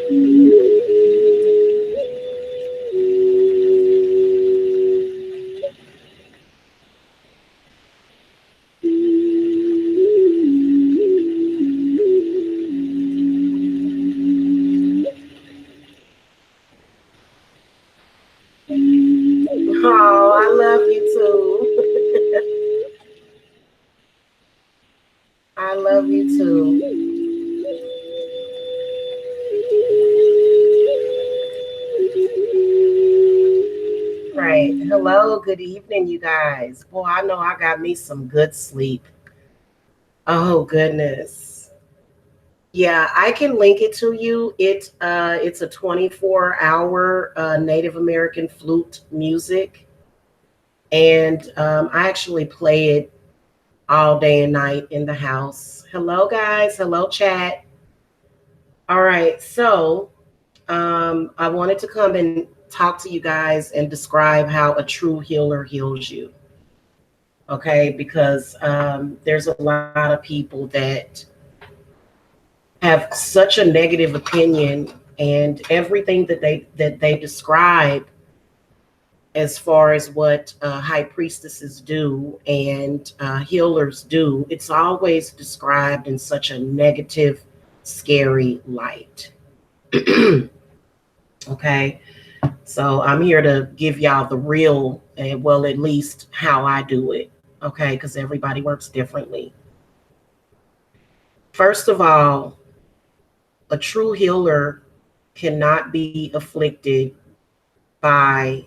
Oh, I love you too. I love you too. Right. Hello, good evening, you guys. Boy, I know I got me some good sleep. Oh goodness. Yeah, I can link it to you. It's a 24-hour Native American flute music. And I actually play it all day and night in the house. Hello guys. Hello chat. All right. So I wanted to come and talk to you guys and describe how a true healer heals you. Okay, because there's a lot of people that have such a negative opinion, and everything that they describe as far as what high priestesses do and healers do, it's always described in such a negative, scary light. Okay, so I'm here to give y'all the real, and well, at least how I do it. Okay, because everybody works differently. First of all, a true healer cannot be afflicted by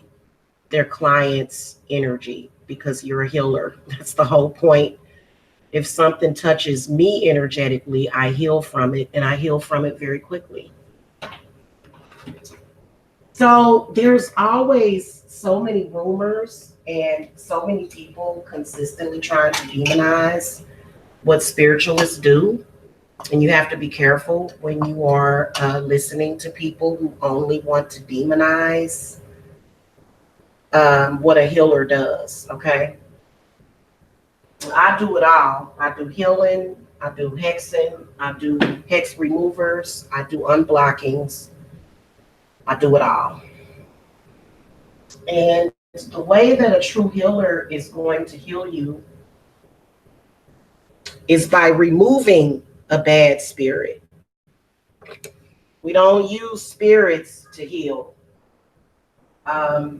their client's energy because you're a healer. That's the whole point. If something touches me energetically, I heal from it, and I heal from it very quickly. So there's always so many rumors and so many people consistently trying to demonize what spiritualists do. And you have to be careful when you are listening to people who only want to demonize what a healer does. Okay. I do it all. I do healing, I do hexing, I do hex removers, I do unblockings, I do it all. And the way that a true healer is going to heal you is by removing a bad spirit. We don't use spirits to heal.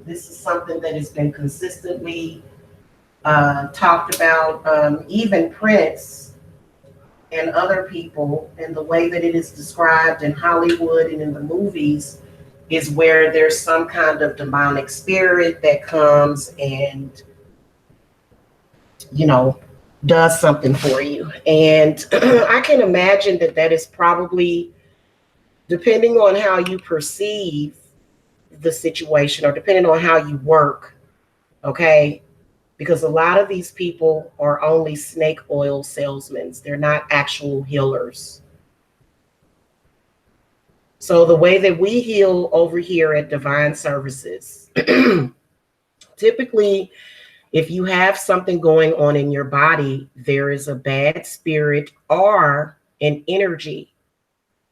This is something that has been consistently talked about. Even Prince and other people, and the way that it is described in Hollywood and in the movies, is where there's some kind of demonic spirit that comes and, you know, does something for you. And I can imagine that that is probably, depending on how you perceive the situation or depending on how you work, okay? Because a lot of these people are only snake oil salesmen, they're not actual healers. So the way that we heal over here at Divine Services, typically, if you have something going on in your body, there is a bad spirit or an energy.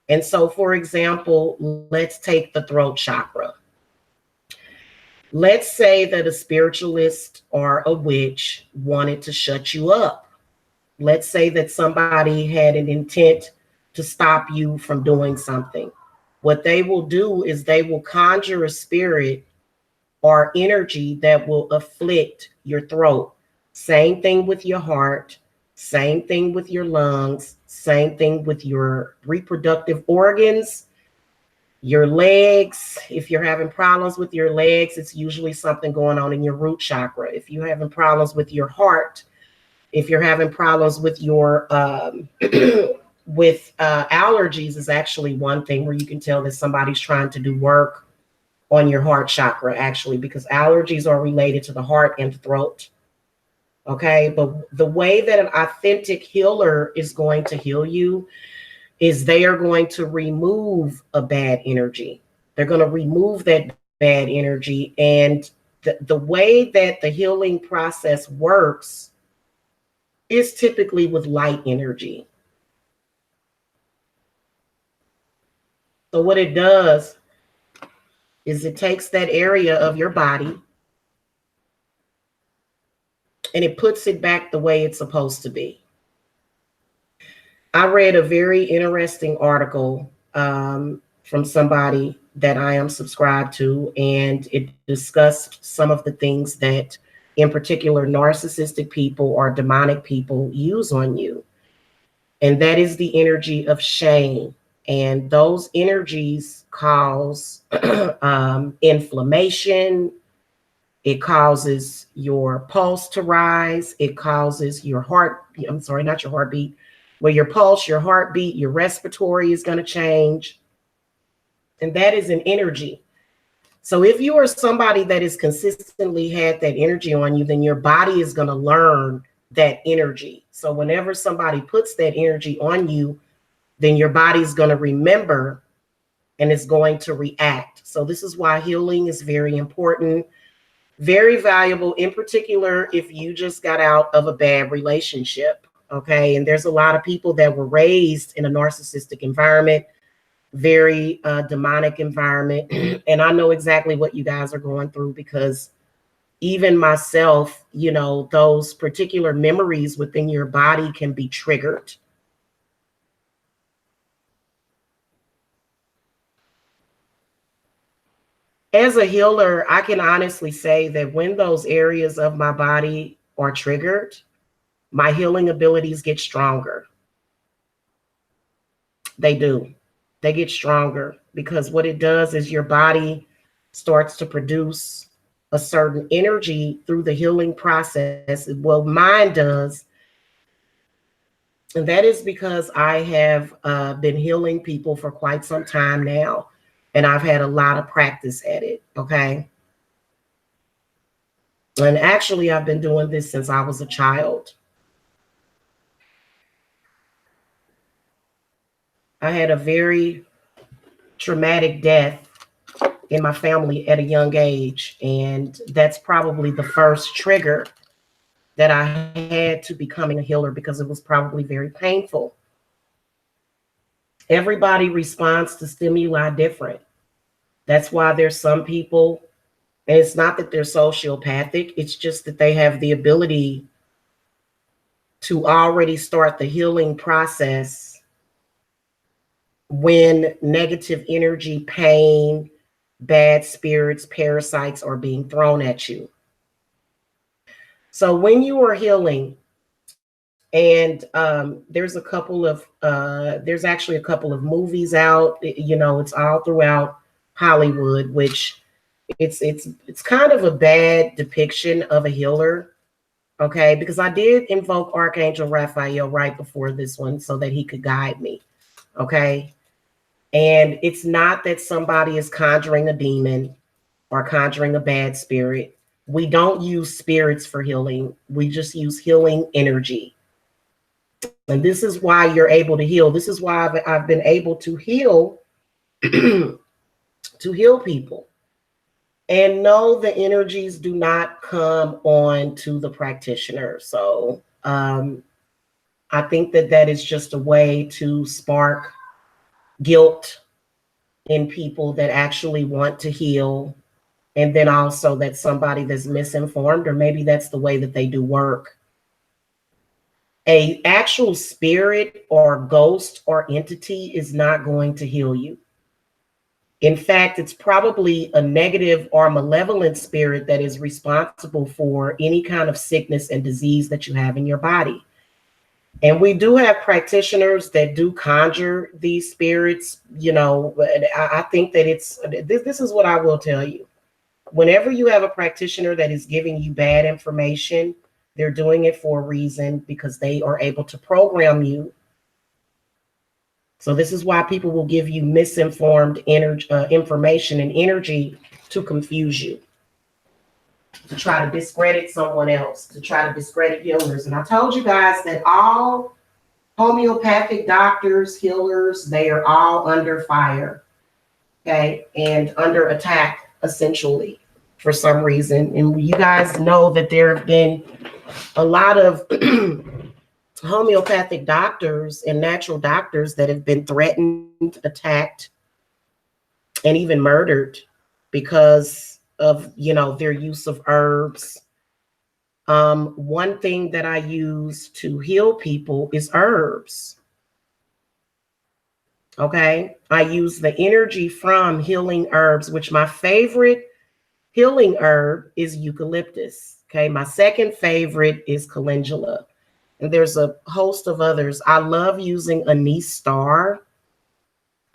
And so, for example, let's take the throat chakra. Let's say that a spiritualist or a witch wanted to shut you up. Let's say that somebody had an intent to stop you from doing something. What they will do is they will conjure a spirit or energy that will afflict your throat. Same thing with your heart, same thing with your lungs, same thing with your reproductive organs, your legs. If you're having problems with your legs, it's usually something going on in your root chakra. If you're having problems with your heart, if you're having problems with your with allergies, is actually one thing where you can tell that somebody's trying to do work on your heart chakra, actually, because allergies are related to the heart and the throat. Okay, but the way that an authentic healer is going to heal you is they are going to remove a bad energy. They're going to remove that bad energy. And the way that the healing process works is typically with light energy. So what it does is it takes that area of your body and it puts it back the way it's supposed to be. I read a very interesting article from somebody that I am subscribed to, and it discussed some of the things that, in particular, narcissistic people or demonic people use on you. And that is the energy of shame. And those energies cause inflammation. It causes your pulse to rise. It causes your heart, I'm sorry, not your heartbeat, well, your pulse, your heartbeat, your respiratory is going to change. And that is an energy. So if you are somebody that has consistently had that energy on you, then your body is going to learn that energy. So whenever somebody puts that energy on you, then your body's going to remember and it's going to react. So this is why healing is very important, very valuable, in particular, if you just got out of a bad relationship. Okay. And there's a lot of people that were raised in a narcissistic environment, very demonic environment. And I know exactly what you guys are going through, because even myself, you know, those particular memories within your body can be triggered. As a healer, I can honestly say that when those areas of my body are triggered, my healing abilities get stronger. They do. They get stronger, because what it does is your body starts to produce a certain energy through the healing process. Well, mine does. And that is because I have been healing people for quite some time now. And I've had a lot of practice at it. Okay. And actually, I've been doing this since I was a child. I had a very traumatic death in my family at a young age. And that's probably the first trigger that I had to becoming a healer, because it was probably very painful. Everybody responds to stimuli different. That's why there's some people, and it's not that they're sociopathic, it's just that they have the ability to already start the healing process when negative energy, pain, bad spirits, parasites are being thrown at you. So when you are healing, and there's actually a couple of movies out, you know, it's all throughout Hollywood, which it's kind of a bad depiction of a healer. Okay, because I did invoke Archangel Raphael right before this one so that he could guide me. Okay. And it's not that somebody is conjuring a demon or conjuring a bad spirit. We don't use spirits for healing. We just use healing energy. And this is why you're able to heal. This is why I've been able to heal, to heal people. And no, the energies do not come on to the practitioner. So I think that that is just a way to spark guilt in people that actually want to heal. And then also that somebody that's misinformed, or maybe that's the way that they do work. A actual spirit or ghost or entity is not going to heal you. In fact, it's probably a negative or malevolent spirit that is responsible for any kind of sickness and disease that you have in your body. And we do have practitioners that do conjure these spirits, you know, but I think that this is what I will tell you. Whenever you have a practitioner that is giving you bad information, they're doing it for a reason, because they are able to program you. So this is why people will give you misinformed information and energy to confuse you, to try to discredit someone else, to try to discredit healers. And I told you guys that all homeopathic doctors, healers, they are all under fire, okay, and under attack, essentially, for some reason. And you guys know that there have been a lot of homeopathic doctors and natural doctors that have been threatened, attacked, and even murdered because of, their use of herbs. One thing that I use to heal people is herbs. Okay. I use the energy from healing herbs, which my favorite healing herb is eucalyptus. Okay. My second favorite is calendula. And there's a host of others. I love using anise star.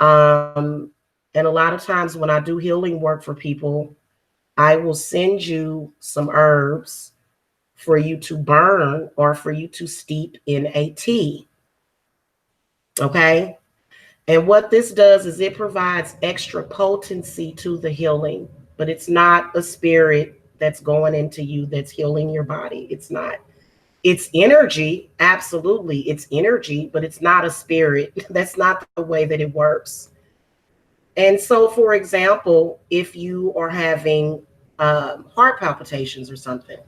Um, and a lot of times when I do healing work for people, I will send you some herbs for you to burn or for you to steep in a tea. Okay. And what this does is it provides extra potency to the healing, but it's not a spirit that's going into you that's healing your body. It's not. It's energy, absolutely. It's energy, but it's not a spirit. That's not the way that it works. And so, for example, if you are having heart palpitations or something,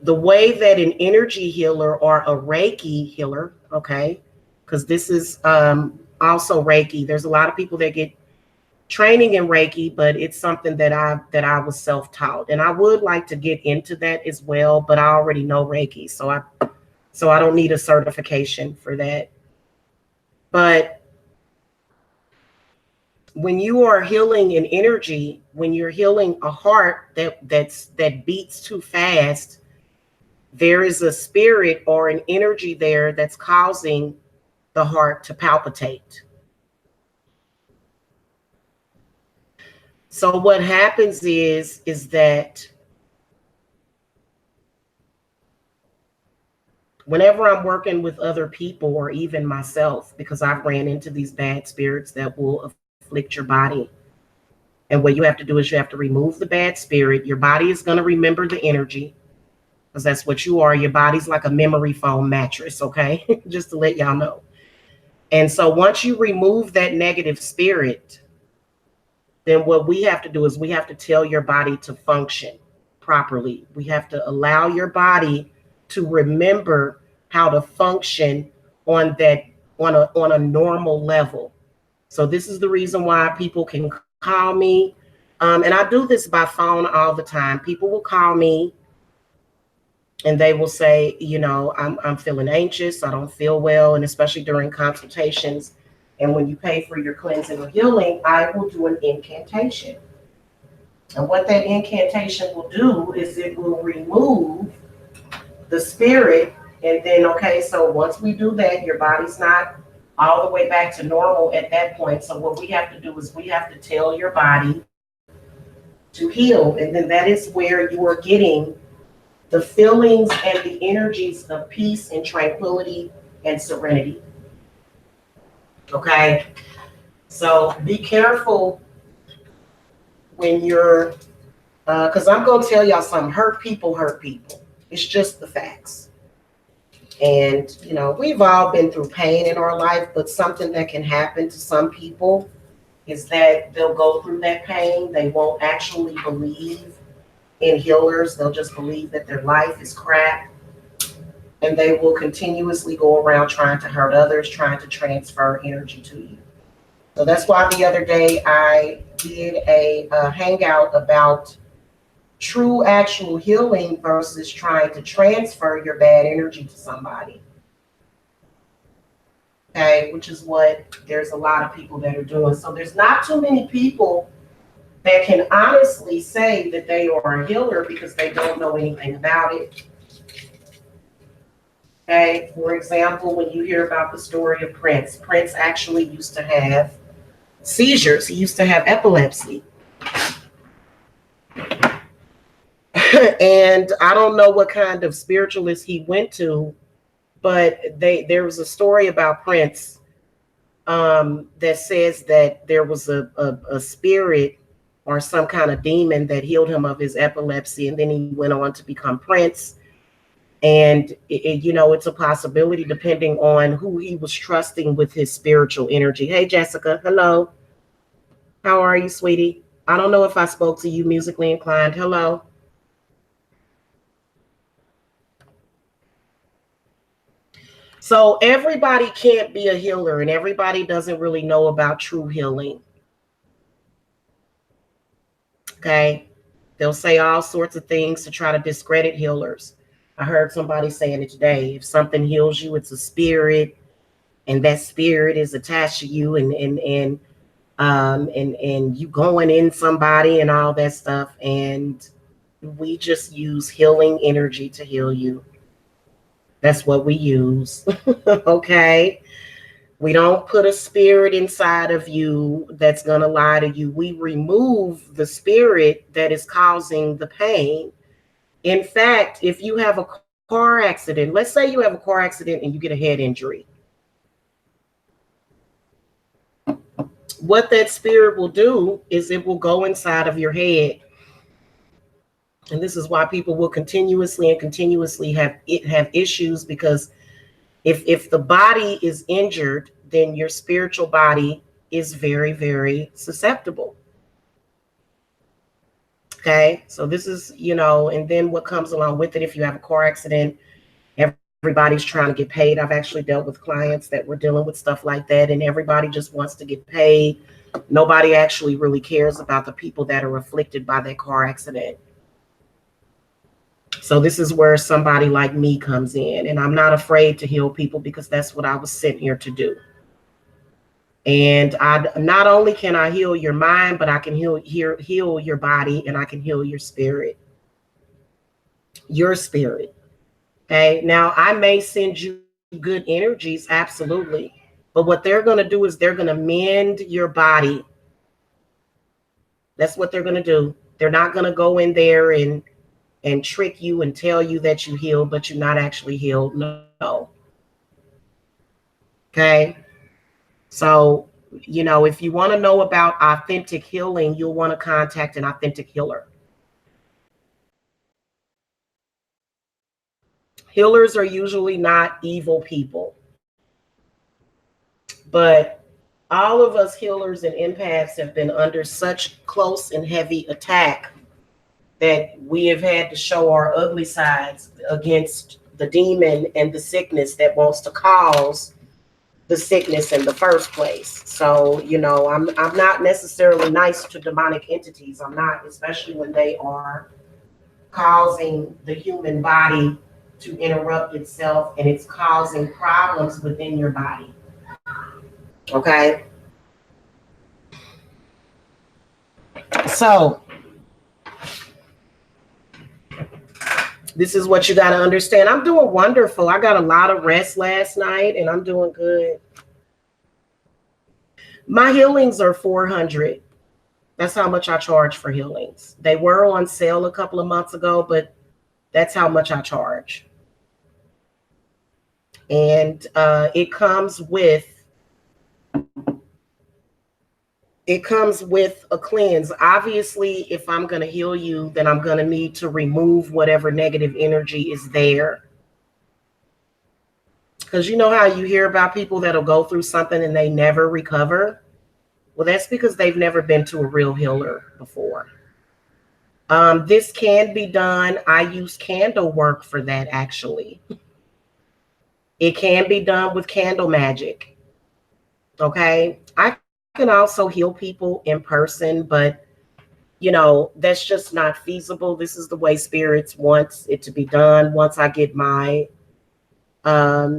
the way that an energy healer or a Reiki healer, okay, because this is also Reiki. There's a lot of people that get training in Reiki, but it's something that I was self-taught, and I would like to get into that as well. But I already know Reiki, so I don't need a certification for that. But when you are healing an energy, when you're healing a heart that beats too fast, there is a spirit or an energy there that's causing the heart to palpitate. So what happens is that whenever I'm working with other people or even myself, because I've ran into these bad spirits that will afflict your body. And what you have to do is you have to remove the bad spirit. Your body is going to remember the energy because that's what you are. Your body's like a memory foam mattress, okay? Just to let y'all know. And so once you remove that negative spirit, then what we have to do is we have to tell your body to function properly. We have to allow your body to remember how to function on that on a normal level. So this is the reason why people can call me. And I do this by phone all the time. People will call me and they will say, I'm feeling anxious. I don't feel well. And especially during consultations. And when you pay for your cleansing or healing, I will do an incantation. And what that incantation will do is it will remove the spirit. And then, okay, so once we do that, your body's not all the way back to normal at that point. So what we have to do is we have to tell your body to heal. And then that is where you are getting the feelings and the energies of peace and tranquility and serenity. Okay. So be careful when you're, because I'm going to tell y'all something. Hurt people hurt people. It's just the facts. And, we've all been through pain in our life, but something that can happen to some people is that they'll go through that pain. They won't actually believe in healers. They'll just believe that their life is crap. And they will continuously go around trying to hurt others, trying to transfer energy to you. So that's why the other day I did a hangout about true actual healing versus trying to transfer your bad energy to somebody. Okay, which is what there's a lot of people that are doing. So there's not too many people that can honestly say that they are a healer because they don't know anything about it. Okay, for example, when you hear about the story of Prince, Prince actually used to have seizures. He used to have epilepsy. And I don't know what kind of spiritualist he went to, but there was a story about Prince that says that there was a spirit or some kind of demon that healed him of his epilepsy, and then he went on to become Prince. And it's a possibility depending on who he was trusting with his spiritual energy. Hey, Jessica, hello. How are you, sweetie? I don't know if I spoke to you, musically inclined. Hello. So everybody can't be a healer, and everybody doesn't really know about true healing. Okay. They'll say all sorts of things to try to discredit healers. I heard somebody saying it today. If something heals you, it's a spirit, and that spirit is attached to you, and you going in somebody and all that stuff. And we just use healing energy to heal you. That's what we use. Okay. We don't put a spirit inside of you that's going to lie to you. We remove the spirit that is causing the pain. In fact, if you have a car accident, let's say you have a car accident and you get a head injury, what that spirit will do is it will go inside of your head. And this is why people will continuously have issues, because if the body is injured, then your spiritual body is very, very susceptible. Okay. So this is, and then what comes along with it, if you have a car accident, everybody's trying to get paid. I've actually dealt with clients that were dealing with stuff like that, and everybody just wants to get paid. Nobody actually really cares about the people that are afflicted by that car accident. So this is where somebody like me comes in, and I'm not afraid to heal people because that's what I was sent here to do. And I not only can I heal your mind, but I can heal your body, and I can heal your spirit. Your spirit. Okay. Now I may send you good energies, absolutely. But what they're going to do is they're going to mend your body. That's what they're going to do. They're not going to go in there and trick you and tell you that you healed, but you're not actually healed. No. Okay. So, if you want to know about authentic healing, you'll want to contact an authentic healer. Healers are usually not evil people, but all of us healers and empaths have been under such close and heavy attack that we have had to show our ugly sides against the demon and the sickness that wants to cause the sickness in the first place. So, I'm not necessarily nice to demonic entities. I'm not, especially when they are causing the human body to interrupt itself and it's causing problems within your body. Okay. So, this is what you got to understand. I'm doing wonderful. I got a lot of rest last night and I'm doing good. My healings are $400. That's how much I charge for healings. They were on sale a couple of months ago, but that's how much I charge. And it comes with a cleanse. Obviously, if I'm going to heal you, then I'm going to need to remove whatever negative energy is there. Because you know how you hear about people that'll go through something and they never recover? Well, that's because they've never been to a real healer before. This can be done. I use candle work for that, actually. It can be done with candle magic. Okay. I can also heal people in person, but that's just not feasible. This is the way spirits wants it to be done. Once I get my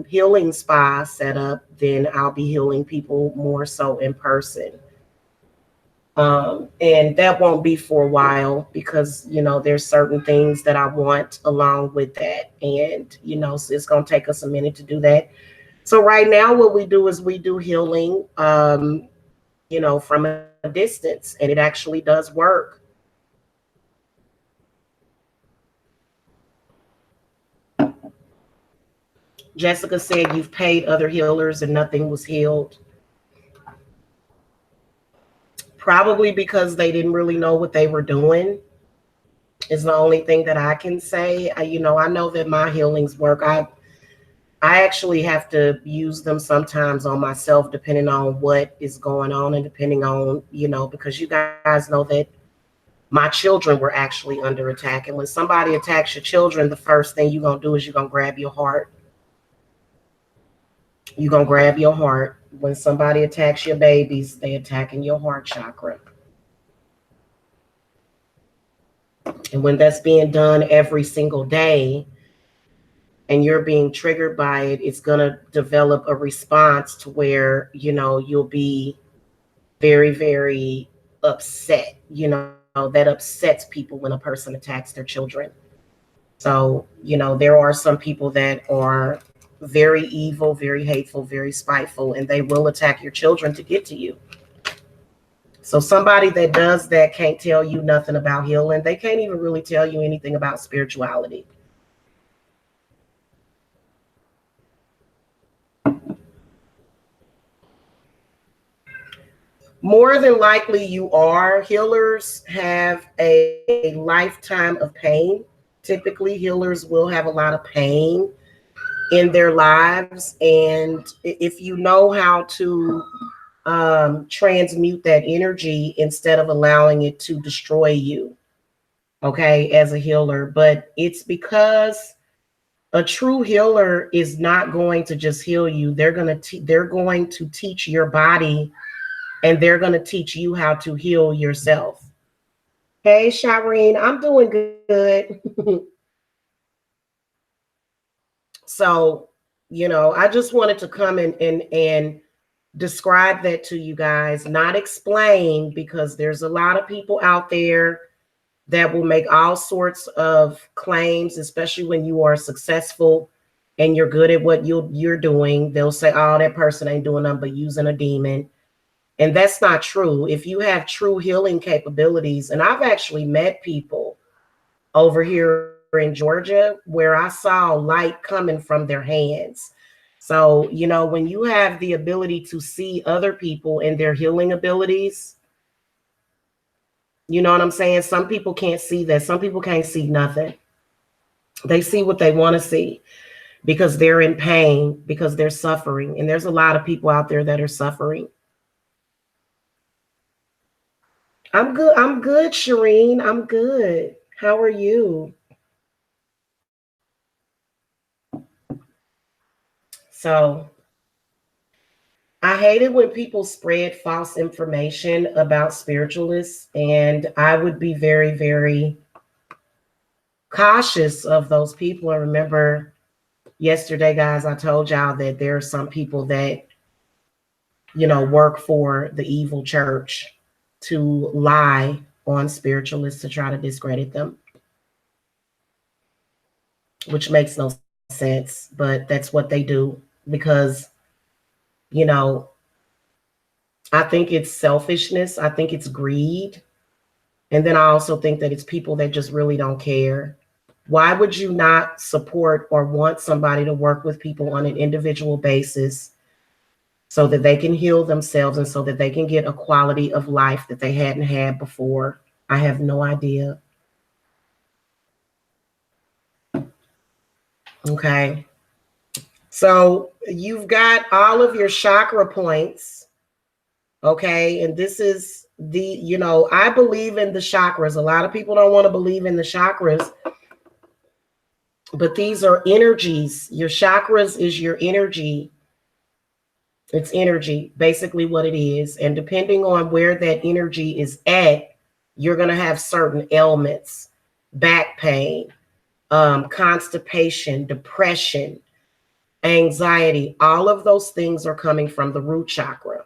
healing spa set up, then I'll be healing people more so in person. And that won't be for a while because, there's certain things that I want along with that. And, so it's going to take us a minute to do that. So right now what we do is we do healing, from a distance, and it actually does work. Jessica said you've paid other healers and nothing was healed. Probably because they didn't really know what they were doing is the only thing that I can say. I know that my healings work. I actually have to use them sometimes on myself, depending on what is going on and depending on, because you guys know that my children were actually under attack. And when somebody attacks your children, the first thing you're going to do is you're going to grab your heart. You're going to grab your heart. When somebody attacks your babies, they attacking your heart chakra. And when that's being done every single day and you're being triggered by it, it's going to develop a response to where, you'll be very, very upset. That upsets people when a person attacks their children. So, there are some people that are very evil, very hateful, very spiteful, and they will attack your children to get to you. So somebody that does that can't tell you nothing about healing. They can't even really tell you anything about spirituality. More than likely you are. Healers have a lifetime of pain. Typically, healers will have a lot of pain in their lives. And if you know how to transmute that energy instead of allowing it to destroy you, okay, as a healer. But it's because a true healer is not going to just heal you. They're going to teach your body, and they're going to teach you how to heal yourself. Hey, Shireen, I'm doing good. So, I just wanted to come and describe that to you guys, not explain, because there's a lot of people out there that will make all sorts of claims, especially when you are successful and you're good at what you're doing. They'll say, oh, that person ain't doing nothing but using a demon. And that's not true. If you have true healing capabilities, and I've actually met people over here in Georgia where I saw light coming from their hands. So, when you have the ability to see other people and their healing abilities, you know what I'm saying? Some people can't see that. Some people can't see nothing. They see what they want to see because they're in pain, because they're suffering. And there's a lot of people out there that are suffering. I'm good. I'm good, Shireen. I'm good. How are you? So I hate it when people spread false information about spiritualists, and I would be very, very cautious of those people. I remember yesterday, guys, I told y'all that there are some people that, work for the evil church to lie on spiritualists to try to discredit them, which makes no sense, but that's what they do because, you know, I think it's selfishness. I think it's greed. And then I also think that it's people that just really don't care. Why would you not support or want somebody to work with people on an individual basis so that they can heal themselves and so that they can get a quality of life that they hadn't had before? I have no idea. Okay. So you've got all of your chakra points. Okay. And this is I believe in the chakras. A lot of people don't want to believe in the chakras, but these are energies. Your chakras is your energy. It's energy, basically what it is. And depending on where that energy is at, you're going to have certain ailments, back pain, constipation, depression, anxiety. All of those things are coming from the root chakra.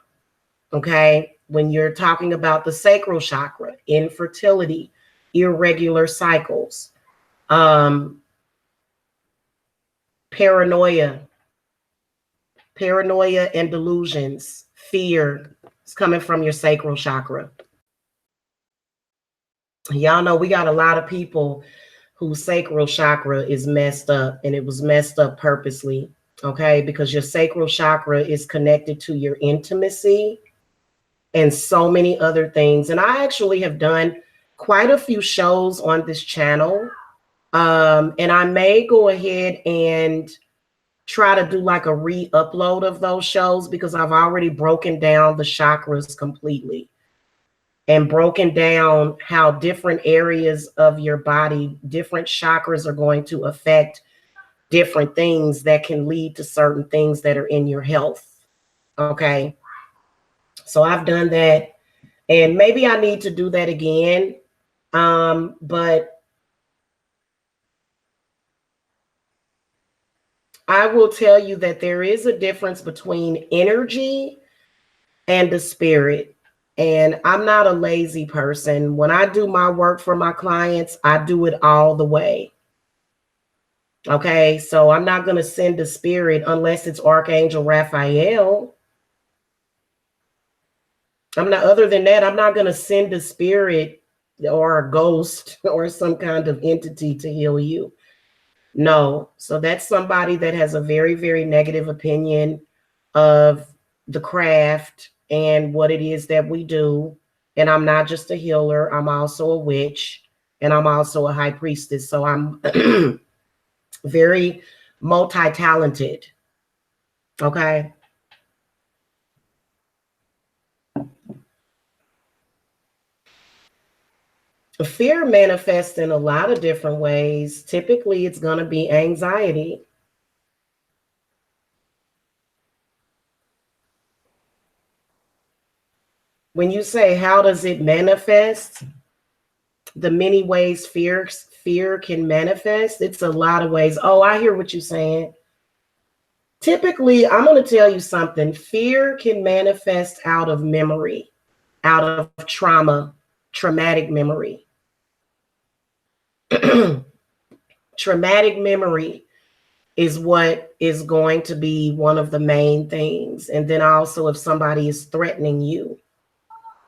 Okay. When you're talking about the sacral chakra, infertility, irregular cycles, paranoia, and delusions, fear is coming from your sacral chakra. Y'all know we got a lot of people whose sacral chakra is messed up, and it was messed up purposely. Okay, because your sacral chakra is connected to your intimacy and so many other things. And I actually have done quite a few shows on this channel. And I may go ahead and try to do like a re-upload of those shows because I've already broken down the chakras completely and broken down how different areas of your body, different chakras are going to affect different things that can lead to certain things that are in your health. Okay. So I've done that, and maybe I need to do that again. But I will tell you that there is a difference between energy and the spirit. And I'm not a lazy person. When I do my work for my clients, I do it all the way. Okay. So I'm not going to send a spirit unless it's Archangel Raphael. Other than that, I'm not going to send a spirit or a ghost or some kind of entity to heal you. No. So that's somebody that has a very, very negative opinion of the craft and what it is that we do. And I'm not just a healer, I'm also a witch, and I'm also a high priestess. So I'm very multi-talented. Okay. Fear manifests in a lot of different ways. Typically, it's going to be anxiety. When you say, how does it manifest? The many ways fear can manifest. It's a lot of ways. Oh, I hear what you're saying. Typically, I'm going to tell you something. Fear can manifest out of memory, out of trauma, traumatic memory. Traumatic memory is what is going to be one of the main things. And then also, if somebody is threatening you,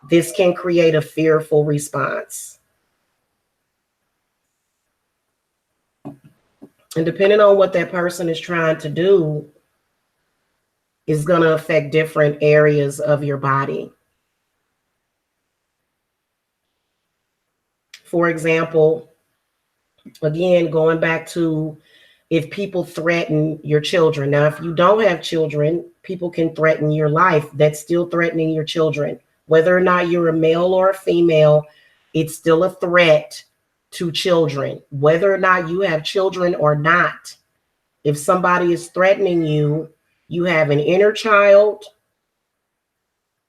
this can create a fearful response. And depending on what that person is trying to do, is going to affect different areas of your body. For example, again, going back to if people threaten your children. Now, if you don't have children, people can threaten your life. That's still threatening your children. Whether or not you're a male or a female, it's still a threat to children. Whether or not you have children or not, if somebody is threatening you, you have an inner child,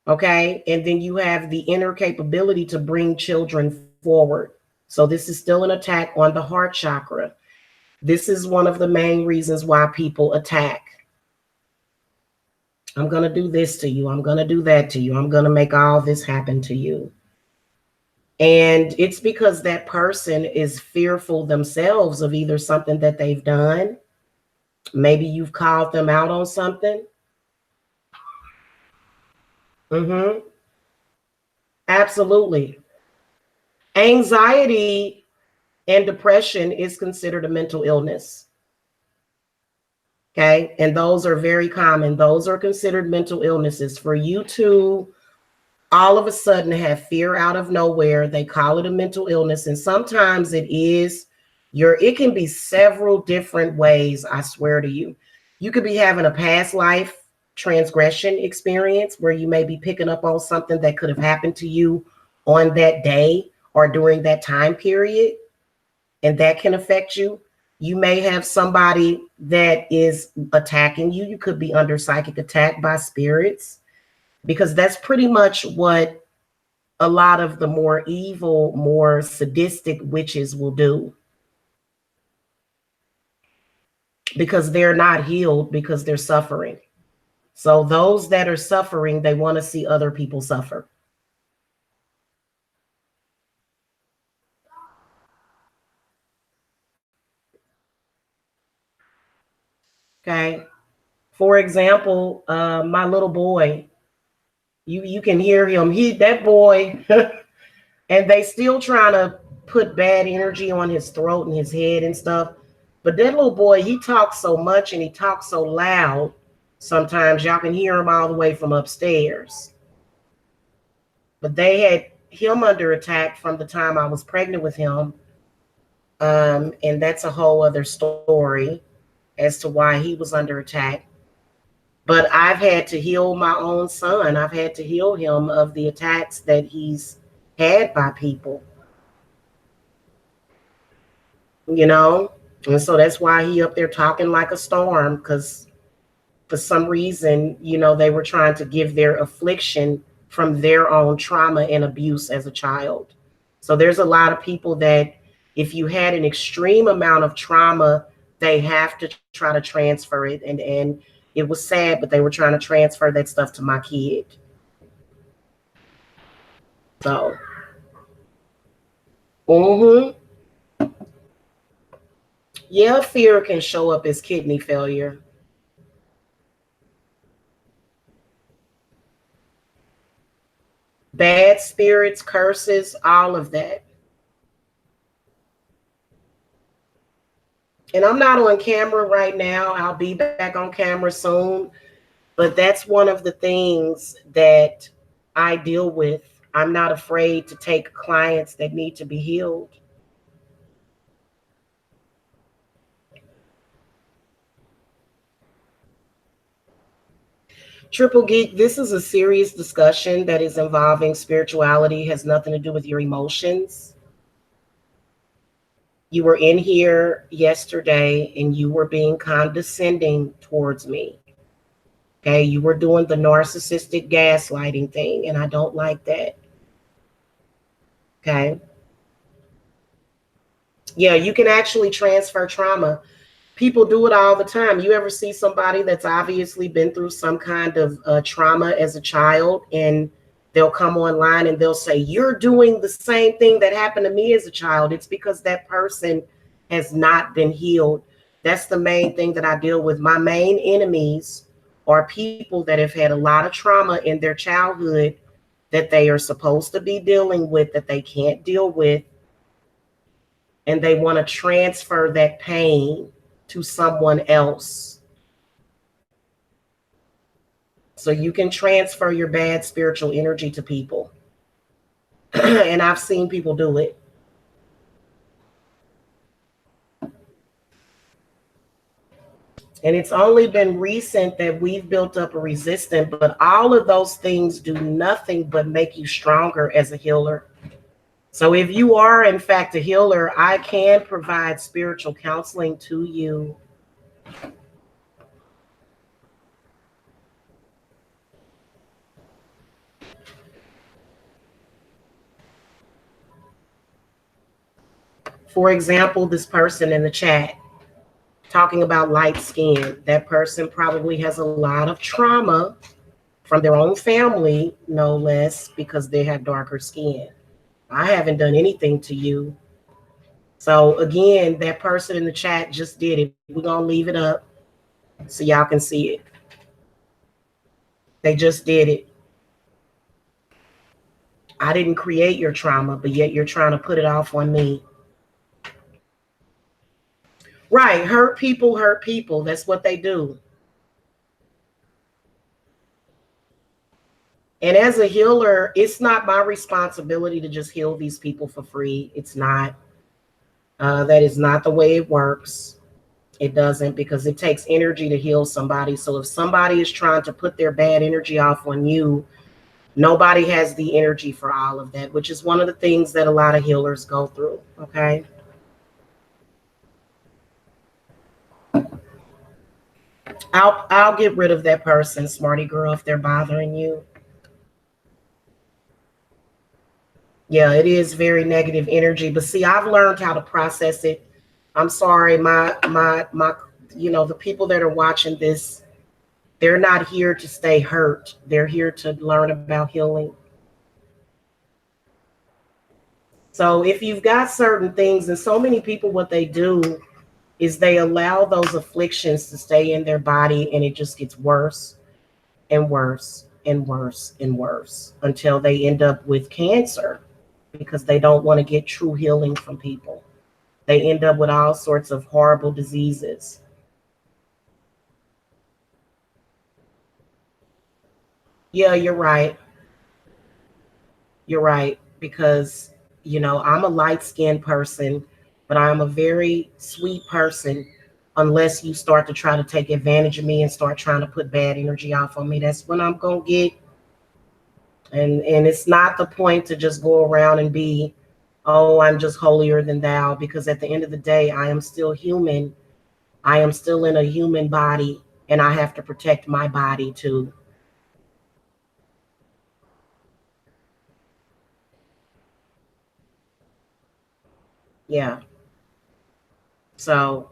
okay? And then you have the inner capability to bring children forward. So this is still an attack on the heart chakra. This is one of the main reasons why people attack. I'm going to do this to you. I'm going to do that to you. I'm going to make all this happen to you. And it's because that person is fearful themselves of either something that they've done. Maybe you've called them out on something. Absolutely. Anxiety and depression is considered a mental illness. Okay. And those are very common. Those are considered mental illnesses. For you to all of a sudden have fear out of nowhere, they call it a mental illness. And sometimes it can be several different ways. I swear to you, you could be having a past life transgression experience where you may be picking up on something that could have happened to you on that day or during that time period, and that can affect you. You may have somebody that is attacking you. You could be under psychic attack by spirits, because that's pretty much what a lot of the more evil, more sadistic witches will do, because they're not healed, because they're suffering. So those that are suffering, they want to see other people suffer. Okay. For example, my little boy, you can hear him. That boy, and they still trying to put bad energy on his throat and his head and stuff. But that little boy, he talks so much and he talks so loud. Sometimes y'all can hear him all the way from upstairs. But they had him under attack from the time I was pregnant with him. And that's a whole other story as to why he was under attack. But I've had to heal my own son. I've had to heal him of the attacks that he's had by people. You know, And so that's why he up there talking like a storm, because for some reason, they were trying to give their affliction from their own trauma and abuse as a child. So there's a lot of people that if you had an extreme amount of trauma, they have to try to transfer it. And it was sad, but they were trying to transfer that stuff to my kid. So, mm-hmm. Yeah, fear can show up as kidney failure. Bad spirits, curses, all of that. And I'm not on camera right now. I'll be back on camera soon. But that's one of the things that I deal with. I'm not afraid to take clients that need to be healed. Triple Geek, this is a serious discussion that is involving spirituality, has nothing to do with your emotions. You were in here yesterday and you were being condescending towards me. Okay, you were doing the narcissistic gaslighting thing, and I don't like that. Okay. Yeah, you can actually transfer trauma. People do it all the time. You ever see somebody that's obviously been through some kind of trauma as a child, and they'll come online and they'll say, "You're doing the same thing that happened to me as a child." It's because that person has not been healed. That's the main thing that I deal with. My main enemies are people that have had a lot of trauma in their childhood that they are supposed to be dealing with, that they can't deal with, and they want to transfer that pain to someone else. So you can transfer your bad spiritual energy to people. And I've seen people do it. And it's only been recent that we've built up a resistance, but all of those things do nothing but make you stronger as a healer. So if you are, in fact, a healer, I can provide spiritual counseling to you. For example, this person in the chat talking about light skin, that person probably has a lot of trauma from their own family, no less, because they have darker skin. I haven't done anything to you. So again, that person in the chat just did it. We're going to leave it up so y'all can see it. They just did it. I didn't create your trauma, but yet you're trying to put it off on me. Right. Hurt people hurt people. That's what they do. And as a healer, it's not my responsibility to just heal these people for free. It's not. That is not the way it works. It doesn't, because it takes energy to heal somebody. So if somebody is trying to put their bad energy off on you, nobody has the energy for all of that, which is one of the things that a lot of healers go through. Okay. I'll get rid of that person, smarty girl, if they're bothering you. Yeah, it is very negative energy, but see, I've learned how to process it. I'm sorry, my the people that are watching this, they're not here to stay hurt. They're here to learn about healing. So if you've got certain things, and so many people, what they do is they allow those afflictions to stay in their body, and it just gets worse and worse and worse and worse until they end up with cancer, because they don't want to get true healing from people. They end up with all sorts of horrible diseases. Yeah, you're right. You're right. Because, I'm a light skinned person, but I'm a very sweet person unless you start to try to take advantage of me and start trying to put bad energy off on me. That's when I'm going to get. And it's not the point to just go around and be oh, I'm just holier than thou, because at the end of the day, I am still human. I am still in a human body, and I have to protect my body too. Yeah. So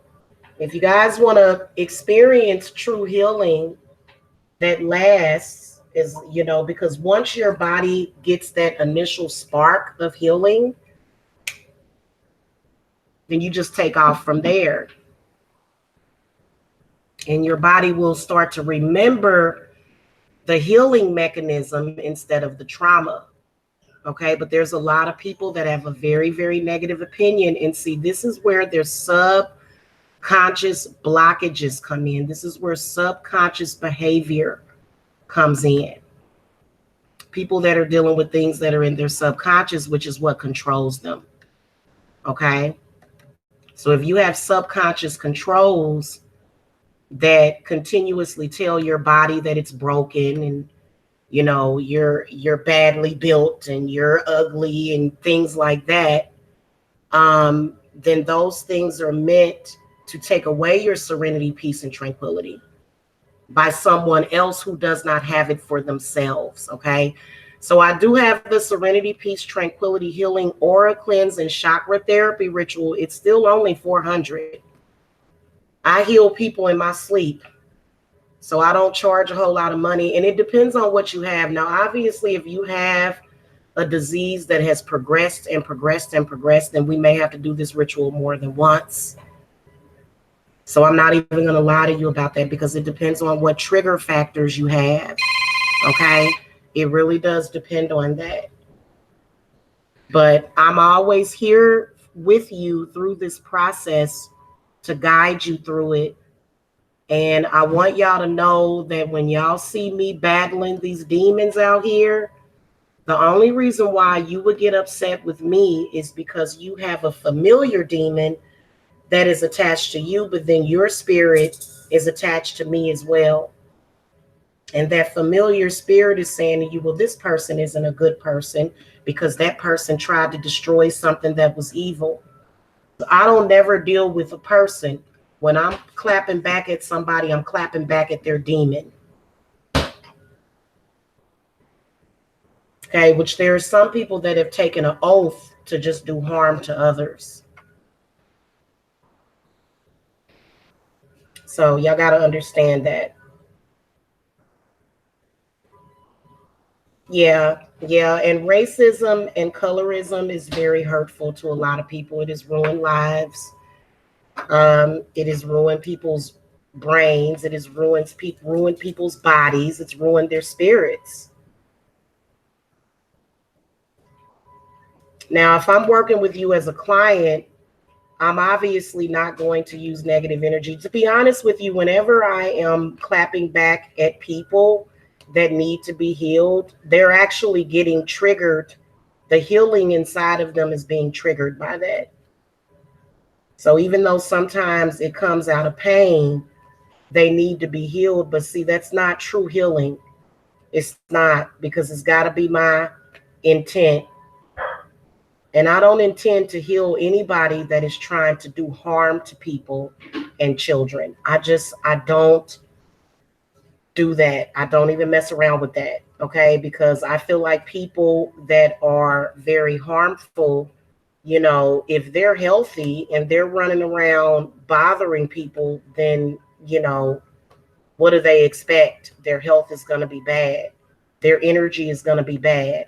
if you guys want to experience true healing that lasts, is, because once your body gets that initial spark of healing, then you just take off from there. And your body will start to remember the healing mechanism instead of the trauma. Okay, but there's a lot of people that have a very, very negative opinion. And see, this is where their subconscious blockages come in. This is where subconscious behavior comes in. People that are dealing with things that are in their subconscious, which is what controls them. Okay, so if you have subconscious controls that continuously tell your body that it's broken, and you're badly built and you're ugly and things like that, then those things are meant to take away your serenity, peace, and tranquility by someone else who does not have it for themselves. Okay, so I do have the serenity, peace, tranquility, healing, aura cleanse, and chakra therapy ritual. It's still only $400. I heal people in my sleep. So I don't charge a whole lot of money, and it depends on what you have. Now, obviously, if you have a disease that has progressed and progressed and progressed, then we may have to do this ritual more than once. So I'm not even going to lie to you about that, because it depends on what trigger factors you have. Okay, it really does depend on that. But I'm always here with you through this process to guide you through it. And I want y'all to know that when y'all see me battling these demons out here, the only reason why you would get upset with me is because you have a familiar demon that is attached to you, but then your spirit is attached to me as well. And that familiar spirit is saying to you, well, this person isn't a good person because that person tried to destroy something that was evil. I don't never deal with a person. When I'm clapping back at somebody, I'm clapping back at their demon. Okay, which there are some people that have taken an oath to just do harm to others. So y'all got to understand that. Yeah, yeah. And racism and colorism is very hurtful to a lot of people. It has ruined lives. It has ruined people's brains. It has ruined people's bodies. It's ruined their spirits. Now, if I'm working with you as a client, I'm obviously not going to use negative energy. To be honest with you, whenever I am clapping back at people that need to be healed, they're actually getting triggered. The healing inside of them is being triggered by that. So even though sometimes it comes out of pain, they need to be healed. But see, that's not true healing. It's not, because it's got to be my intent. And I don't intend to heal anybody that is trying to do harm to people and children. I don't do that. I don't even mess around with that. Okay. Because I feel like people that are very harmful, if they're healthy and they're running around bothering people, then, what do they expect? Their health is going to be bad. Their energy is going to be bad.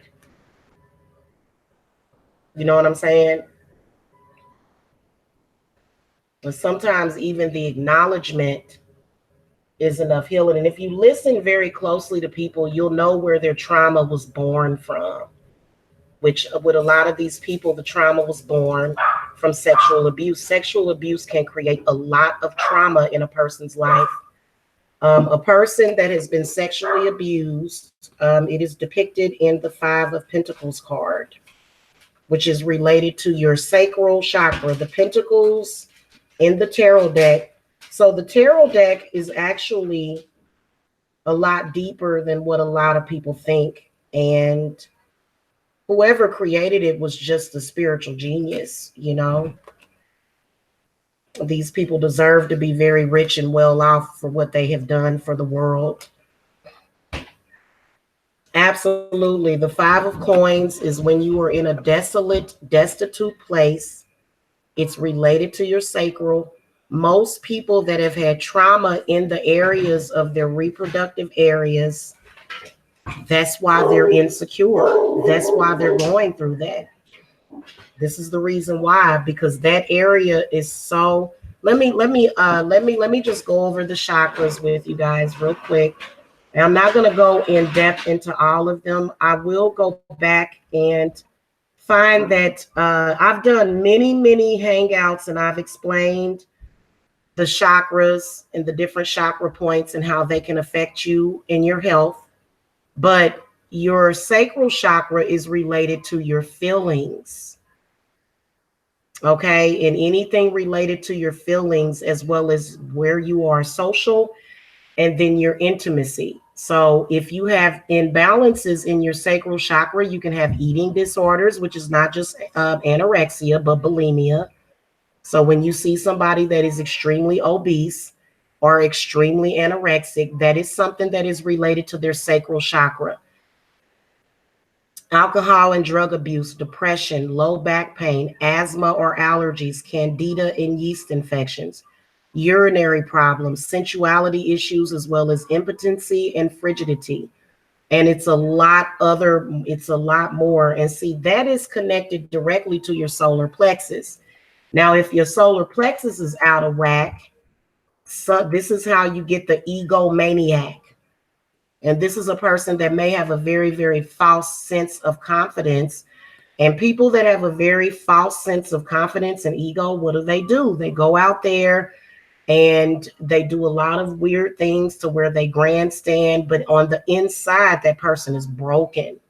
You know what I'm saying? But sometimes even the acknowledgement is enough healing. And if you listen very closely to people, you'll know where their trauma was born from. Which, with a lot of these people, the trauma was born from sexual abuse. Sexual abuse can create a lot of trauma in a person's life. A person that has been sexually abused, it is depicted in the Five of Pentacles card, which is related to your sacral chakra. The pentacles in the tarot deck. So the tarot deck is actually a lot deeper than what a lot of people think. And Whoever created it was just a spiritual genius, you know. These people deserve to be very rich and well off for what they have done for the world. Absolutely. The five of coins is when you are in a desolate, destitute place. It's related to your sacral. Most people that have had trauma in the areas of their reproductive areas, that's why they're insecure. That's why they're going through that. This is the reason why, because that area is so. Let me just go over the chakras with you guys real quick. And I'm not going to go in depth into all of them. I will go back and find that I've done many hangouts, and I've explained the chakras and the different chakra points and how they can affect you in your health. But your sacral chakra is related to your feelings. Okay. And anything related to your feelings, as well as where you are social, and then your intimacy. So if you have imbalances in your sacral chakra, you can have eating disorders, which is not just anorexia, but bulimia. So when you see somebody that is extremely obese or extremely anorexic, that is something that is related to their sacral chakra. Alcohol and drug abuse, depression, low back pain, asthma or allergies, candida and yeast infections, urinary problems, sensuality issues, as well as impotency and frigidity. And it's a lot more. And see, that is connected directly to your solar plexus. Now, if your solar plexus is out of whack, so this is how you get the egomaniac. And this is a person that may have a very false sense of confidence. And people that have a very false sense of confidence and ego, what do? They go out there and they do a lot of weird things to where they grandstand, but on the inside, that person is broken.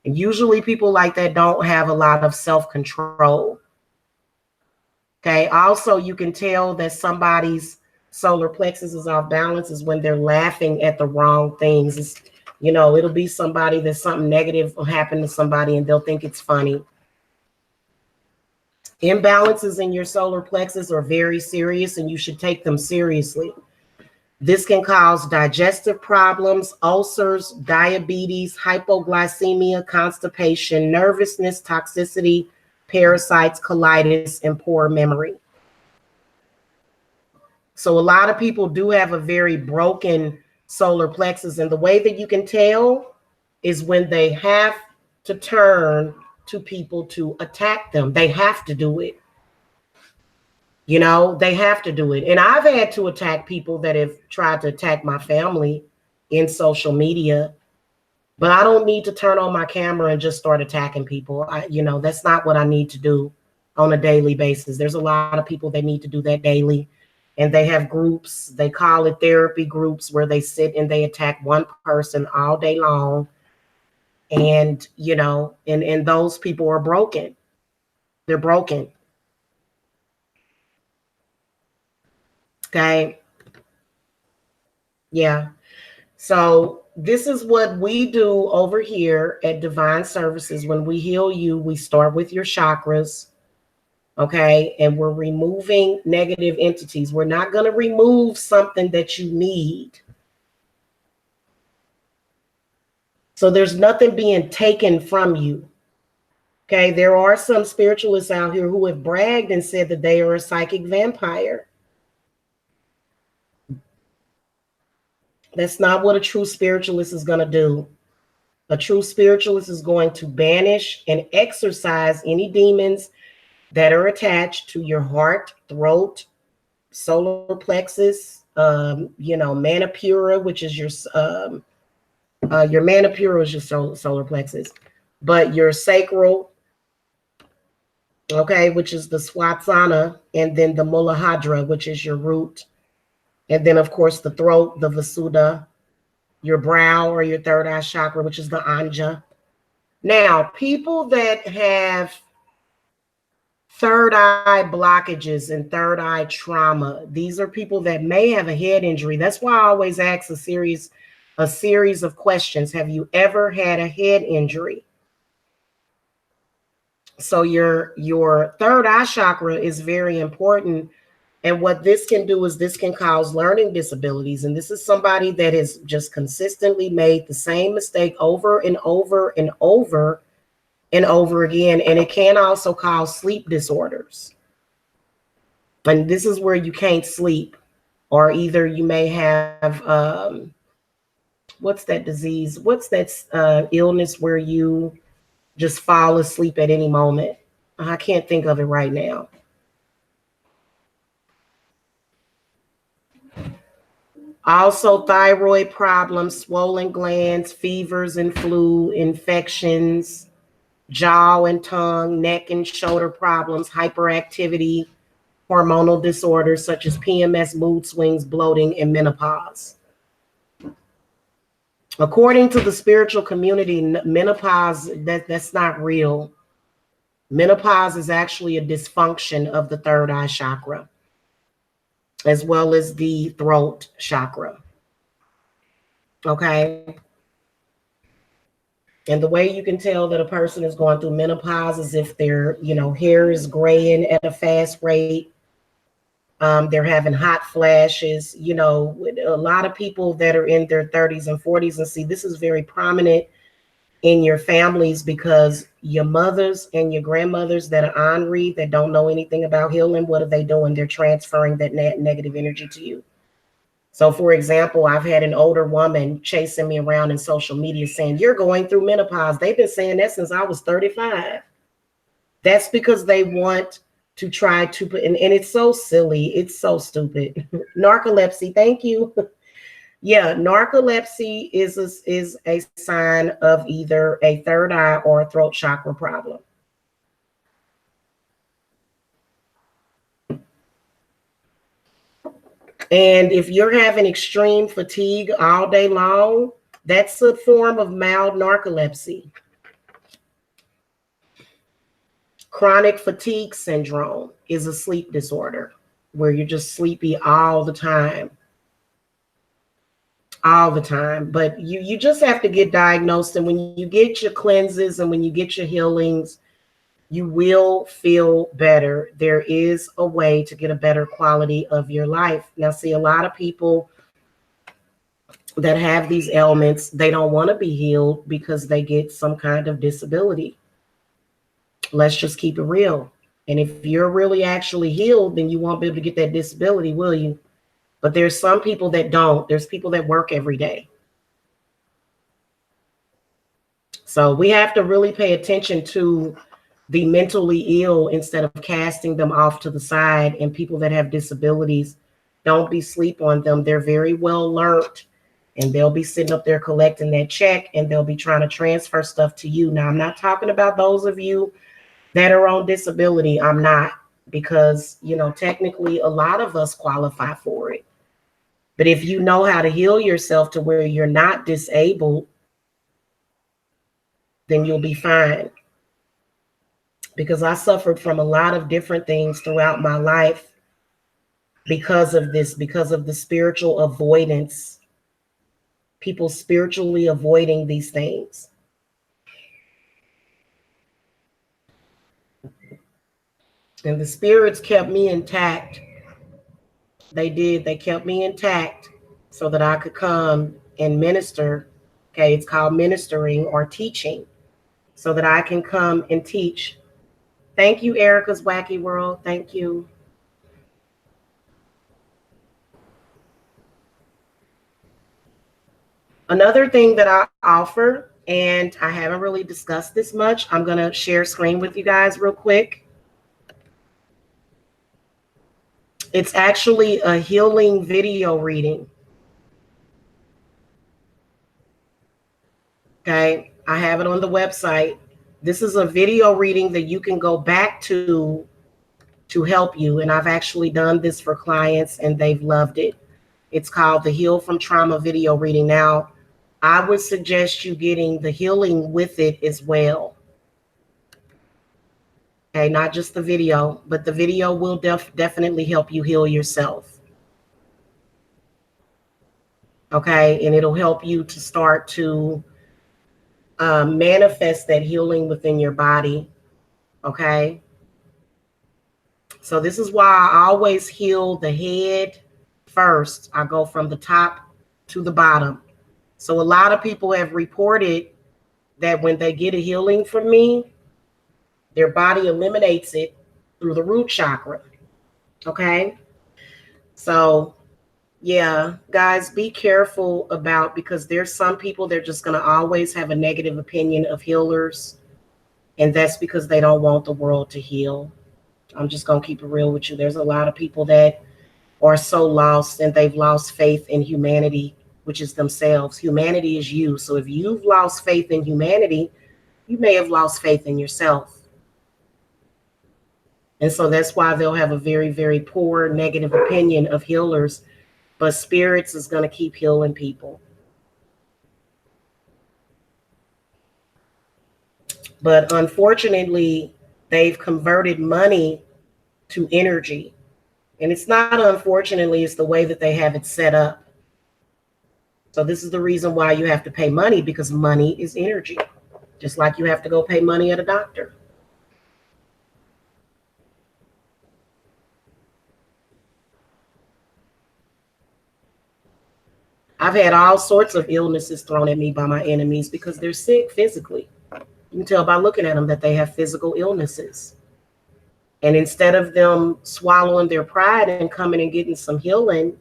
And usually people like that don't have a lot of self-control. Okay. Also, you can tell that somebody's solar plexus is off balance is when they're laughing at the wrong things. It'll be somebody that something negative will happen to somebody and they'll think it's funny. Imbalances in your solar plexus are very serious and you should take them seriously. This can cause digestive problems, ulcers, diabetes, hypoglycemia, constipation, nervousness, toxicity, parasites, colitis, and poor memory. So a lot of people do have a very broken solar plexus. And the way that you can tell is when they have to turn to people to attack them. They have to do it. They have to do it. And I've had to attack people that have tried to attack my family in social media. But I don't need to turn on my camera and just start attacking people. That's not what I need to do on a daily basis. There's a lot of people that need to do that daily. And they have groups, they call it therapy groups, where they sit and they attack one person all day long. And, and those people are broken. They're broken. Okay. Yeah. So this is what we do over here at Divine Services. When we heal you, we start with your chakras. Okay. And we're removing negative entities. We're not going to remove something that you need. So there's nothing being taken from you. Okay. There are some spiritualists out here who have bragged and said that they are a psychic vampire. That's not what a true spiritualist is going to do. A true spiritualist is going to banish and exorcise any demons that are attached to your heart, throat, solar plexus, manipura, which is your manipura is your solar plexus, but your sacral, okay, which is the swatsana, and then the mulahadra, which is your root, and then of course the throat, the vasuddha, your brow or your third eye chakra, which is the anja. Now, people that have third eye blockages and third eye trauma, these are people that may have a head injury. That's why I always ask a series of questions. Have you ever had a head injury? So your third eye chakra is very important. And what this can do is this can cause learning disabilities. And this is somebody that has just consistently made the same mistake over and over and over and over again. And it can also cause sleep disorders. And this is where you can't sleep, or either you may have what's that disease? What's that illness where you just fall asleep at any moment? I can't think of it right now. Also, thyroid problems, swollen glands, fevers and flu, infections, jaw and tongue, neck and shoulder problems, hyperactivity, hormonal disorders such as PMS, mood swings, bloating, and menopause. According to the spiritual community, menopause, that's not real. Menopause is actually a dysfunction of the third eye chakra, as well as the throat chakra. Okay. And the way you can tell that a person is going through menopause is if their, hair is graying at a fast rate. They're having hot flashes, a lot of people that are in their 30s and 40s. And see, this is very prominent in your families because your mothers and your grandmothers that are ornery, that don't know anything about healing, what are they doing? They're transferring that negative energy to you. So, for example, I've had an older woman chasing me around in social media saying, "You're going through menopause." They've been saying that since I was 35. That's because they want to try to put, and it's so silly. It's so stupid. Narcolepsy. Thank you. Yeah, narcolepsy is a sign of either a third eye or a throat chakra problem. And if you're having extreme fatigue all day long, that's a form of mild narcolepsy. Chronic fatigue syndrome is a sleep disorder where you're just sleepy all the time. All the time. But you just have to get diagnosed. And when you get your cleanses and when you get your healings, you will feel better. There is a way to get a better quality of your life. Now, see, a lot of people that have these ailments, they don't want to be healed because they get some kind of disability. Let's just keep it real. And if you're really actually healed, then you won't be able to get that disability, will you? But there's some people that don't. There's people that work every day. So we have to really pay attention to the mentally ill instead of casting them off to the side. And people that have disabilities, don't be sleep on them. They're very well learned, and they'll be sitting up there collecting that check, and they'll be trying to transfer stuff to you. Now, I'm not talking about those of you that are on disability. I'm not, because, technically a lot of us qualify for it. But if you know how to heal yourself to where you're not disabled, then you'll be fine. Because I suffered from a lot of different things throughout my life because of this, because of the spiritual avoidance, people spiritually avoiding these things. And the spirits kept me intact. They did. They kept me intact so that I could come and minister. Okay, it's called ministering or teaching, so that I can come and teach. Thank you, Erica's Wacky World. Thank you. Another thing that I offer, and I haven't really discussed this much, I'm going to share screen with you guys real quick. It's actually a healing video reading. Okay, I have it on the website. This is a video reading that you can go back to help you. And I've actually done this for clients and they've loved it. It's called the Heal from Trauma video reading. Now, I would suggest you getting the healing with it as well. Okay, not just the video, but the video will definitely help you heal yourself. Okay, and it'll help you to start to manifest that healing within your body. Okay. So this is why I always heal the head first. I go from the top to the bottom. So a lot of people have reported that when they get a healing from me, their body eliminates it through the root chakra. Okay. So yeah, guys, be careful about, because there's some people, they're just going to always have a negative opinion of healers. And that's because they don't want the world to heal. I'm just going to keep it real with you. There's a lot of people that are so lost, and they've lost faith in humanity, which is themselves. Humanity is you. So if you've lost faith in humanity, you may have lost faith in yourself. And so that's why they'll have a very, very poor negative opinion of healers. But spirits is going to keep healing people. But unfortunately, they've converted money to energy. And it's not unfortunately, it's the way that they have it set up. So this is the reason why you have to pay money, because money is energy. Just like you have to go pay money at a doctor. I've had all sorts of illnesses thrown at me by my enemies because they're sick physically. You can tell by looking at them that they have physical illnesses. And instead of them swallowing their pride and coming and getting some healing,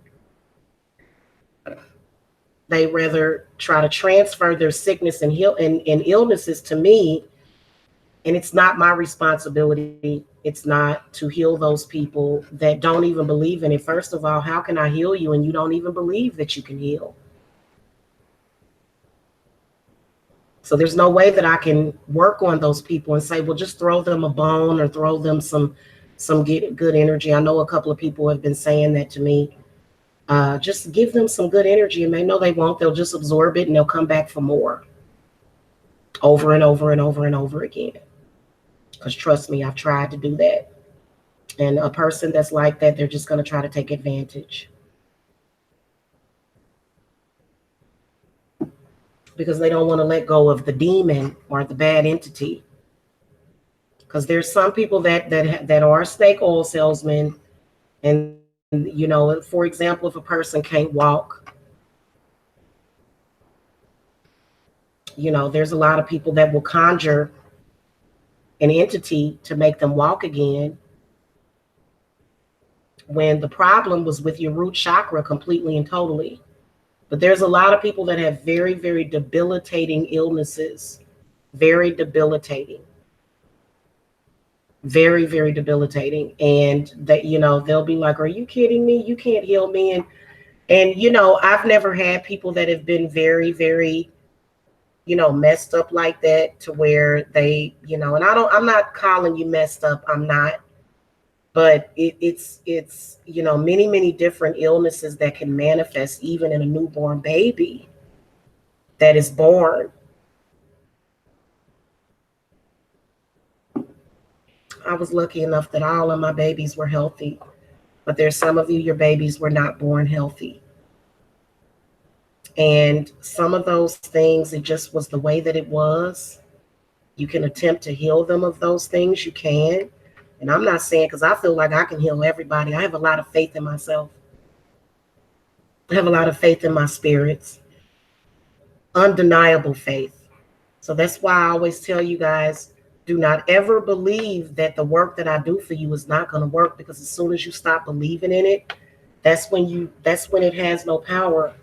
they rather try to transfer their sickness and illnesses to me. And it's not my responsibility. It's not to heal those people that don't even believe in it. First of all, how can I heal you and you don't even believe that you can heal? So there's no way that I can work on those people and say, well, just throw them a bone or throw them some good energy. I know a couple of people have been saying that to me. Just give them some good energy, and they know they won't. They'll just absorb it and they'll come back for more, over and over and over and over again. Because trust me, I've tried to do that. And a person that's like that, they're just going to try to take advantage. Because they don't want to let go of the demon or the bad entity. Because there's some people that are snake oil salesmen, and you know, for example, if a person can't walk, you know, there's a lot of people that will conjure an entity to make them walk again, when the problem was with your root chakra completely and totally. But there's a lot of people that have very, very debilitating illnesses, very debilitating, very, very debilitating. And that, you know, they'll be like, are you kidding me? You can't heal me. And, you know, I've never had people that have been very, very, you know, messed up like that, to where they, you know, and I'm not calling you messed up. I'm not. But it's you know, many, many different illnesses that can manifest even in a newborn baby that is born. I was lucky enough that all of my babies were healthy, but there's some of you, your babies were not born healthy. And some of those things, it just was the way that it was. You can attempt to heal them of those things, you can. And I'm not saying, because I feel like I can heal everybody. I have a lot of faith in myself. I have a lot of faith in my spirits, undeniable faith. So that's why I always tell you guys, do not ever believe that the work that I do for you is not going to work, because as soon as you stop believing in it, that's when it has no power.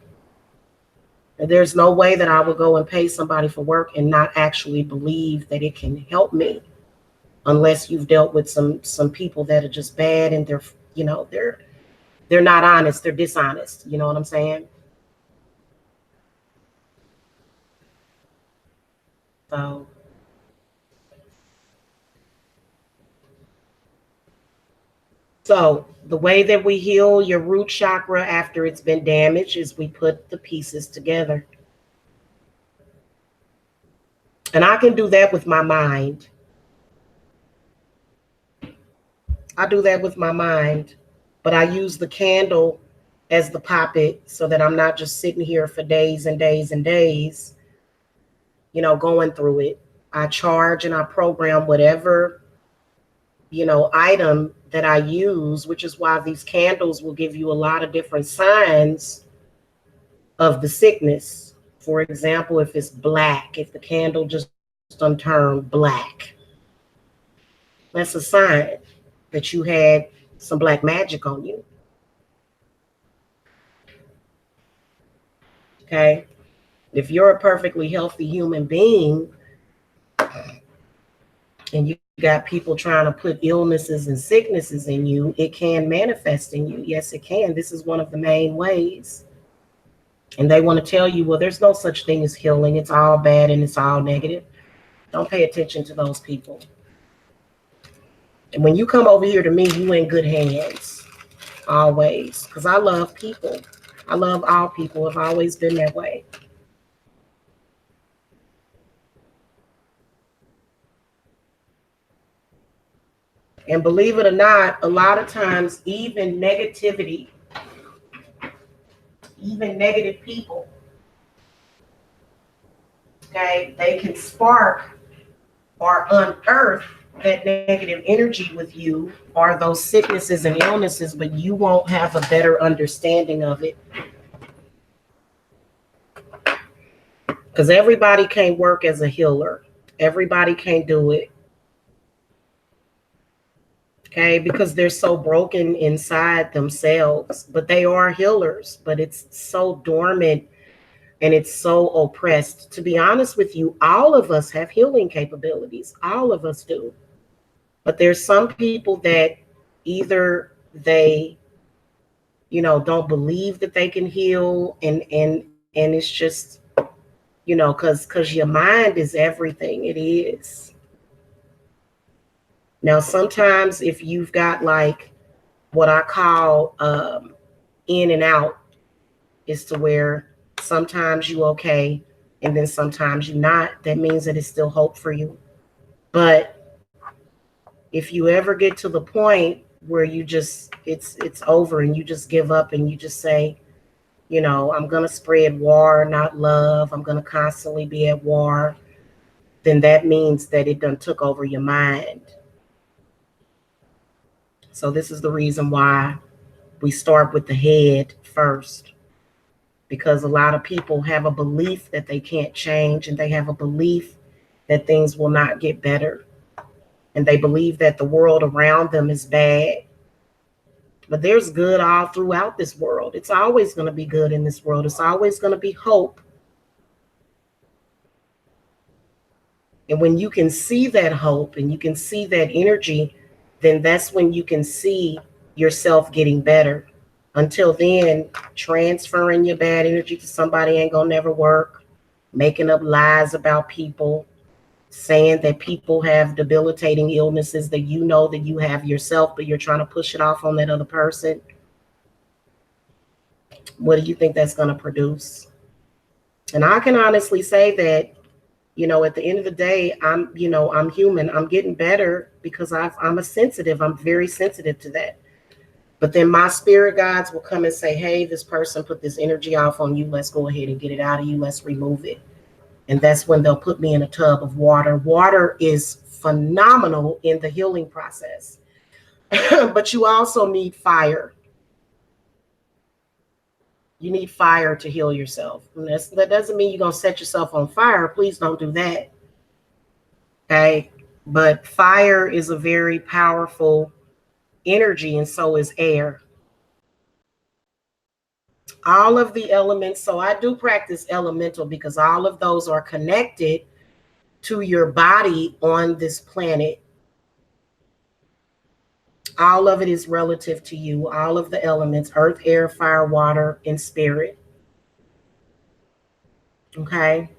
And there's no way that I will go and pay somebody for work and not actually believe that it can help me, unless you've dealt with some people that are just bad, and they're, you know, they're not honest, they're dishonest. You know what I'm saying? So So the way that we heal your root chakra after it's been damaged is we put the pieces together. And I can do that with my mind. I do that with my mind, but I use the candle as the poppet, so that I'm not just sitting here for days and days and days, you know, going through it. I charge and I program whatever item that I use, which is why these candles will give you a lot of different signs of the sickness. For example, if it's black, if the candle just turned black, that's a sign that you had some black magic on you. Okay. If you're a perfectly healthy human being and you got people trying to put illnesses and sicknesses in you, it can manifest in you. Yes, it can. This is one of the main ways. And they want to tell you, well, there's no such thing as healing. It's all bad and it's all negative. Don't pay attention to those people. And when you come over here to me, you in good hands. Always. Because I love people. I love all people. I've always been that way. And believe it or not, a lot of times, even negativity, even negative people, okay, they can spark or unearth that negative energy with you or those sicknesses and illnesses, but you won't have a better understanding of it. Because everybody can't work as a healer. Everybody can't do it. Okay, because they're so broken inside themselves, but they are healers, but it's so dormant and it's so oppressed. To be honest with you, all of us have healing capabilities. All of us do. But there's some people that either they, don't believe that they can heal, and it's just, because your mind is everything. It is. Now, sometimes if you've got like what I call in and out, is to where sometimes you okay and then sometimes you not. That means that it's still hope for you. But if you ever get to the point where you just it's over and you just give up and you just say, I'm gonna spread war, not love. I'm gonna constantly be at war. Then that means that it done took over your mind. So this is the reason why we start with the head first, because a lot of people have a belief that they can't change, and they have a belief that things will not get better, and they believe that the world around them is bad. But there's good all throughout this world. It's always going to be good in this world. It's always going to be hope. And when you can see that hope and you can see that energy, then that's when you can see yourself getting better. Until then, transferring your bad energy to somebody ain't gonna never work. Making up lies about people, saying that people have debilitating illnesses that you know that you have yourself, but you're trying to push it off on that other person. What do you think that's gonna produce? And I can honestly say that, at the end of the day, I'm human. I'm getting better because I'm a sensitive. I'm very sensitive to that. But then my spirit guides will come and say, hey, this person put this energy off on you. Let's go ahead and get it out of you. Let's remove it. And that's when they'll put me in a tub of water. Water is phenomenal in the healing process. But you also need fire. You need fire to heal yourself. And that doesn't mean you're going to set yourself on fire. Please don't do that. Okay. But fire is a very powerful energy, and so is air. All of the elements. So I do practice elemental because all of those are connected to your body on this planet. All of it is relative to you. All of the elements: earth, air, fire, water, and spirit. Okay.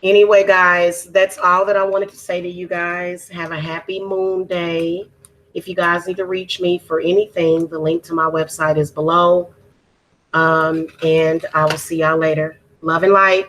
Anyway, guys, that's all that I wanted to say to you guys. Have a happy moon day. If you guys need to reach me for anything, the link to my website is below. And I will see y'all later. Love and light.